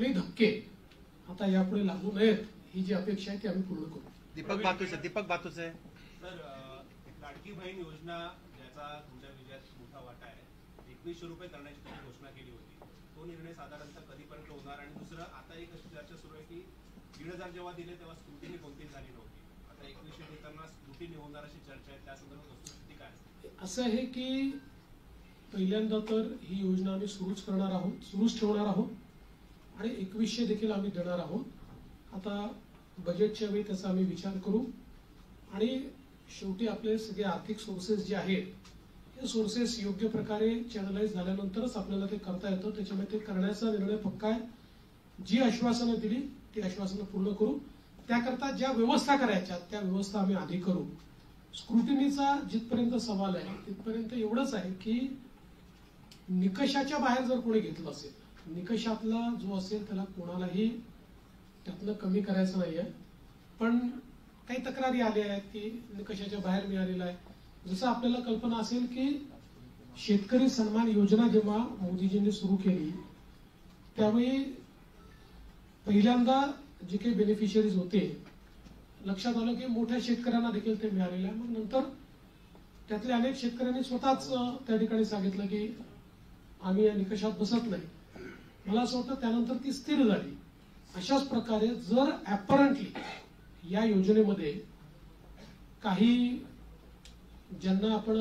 कुठलेही धक्के आता यापुढे लागू नयेत ही जी अपेक्षा आहे ती आम्ही पूर्ण करू. दीपक बातुसे सर, लाडकी बहीण योजना ज्याचा तुमच्या विजयात मोठा वाटा आहे, 2100 रुपये करण्याची तुम्ही घोषणा केली होती. तो निर्णय साधारणतः कधीपर्यंत होणार? आणि दुसरं, आता एक अशी चर्चा सुरू आहे की 1500 जेव्हा दिले तेव्हा स्क्रुटिनी कोणतीच झाली नव्हती. आता 2100 देताना स्क्रुटिनी होणार अशी चर्चा आहे. त्या संदर्भात वस्तुस्थिती काय आहे? असं आहे की पहिल्यांदा तर ही योजना आम्ही सुरूच ठेवणार आहोत आणि 2100 देखील आम्ही देणार आहोत. आता बजेटच्या वेळी त्याचा आम्ही विचार करू आणि शेवटी आपले सगळे आर्थिक सोर्सेस जे आहेत हे सोर्सेस योग्य प्रकारे चॅनलाइज झाल्यानंतरच आपल्याला ते करता येतं. त्याच्यामुळे ते करण्याचा निर्णय पक्का आहे. जी आश्वासनं दिली ती आश्वासनं पूर्ण करू. त्याकरता ज्या व्यवस्था करायच्या त्या व्यवस्था आम्ही आधी करू. स्क्रुटिनीचा जिथपर्यंत सवाल आहे तिथपर्यंत एवढंच आहे की निकषाच्या बाहेर जर कोणी घेतलं असेल, निकषातला जो असेल त्याला कोणालाही त्यातलं कमी करायचं नाहीये. पण काही तक्रारी आल्या आहेत की निकषाच्या बाहेर मिळालेला आहे. जसं आपल्याला कल्पना असेल की शेतकरी सन्मान योजना जेव्हा मोदीजींनी सुरू केली त्यावेळी पहिल्यांदा जे काही बेनिफिशियरीज होते लक्षात आलं की मोठ्या शेतकऱ्यांना देखील ते मिळालेलं आहे. मग नंतर त्यातल्या अनेक शेतकऱ्यांनी स्वतःच त्या ठिकाणी सांगितलं की आम्ही या निकषात बसत नाही. मला असं वाटतं त्यानंतर ती स्थिर झाली. अशाच प्रकारे जर ऍपरंटली या योजनेमध्ये काही ज्यांना आपण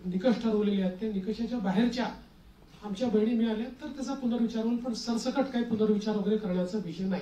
निकष ठरवलेले आहेत त्या निकषाच्या बाहेरच्या आमच्या बहिणी मिळाल्या तर त्याचा पुनर्विचार होईल. पण सरसकट काही पुनर्विचार वगैरे करण्याचा विषय नाही.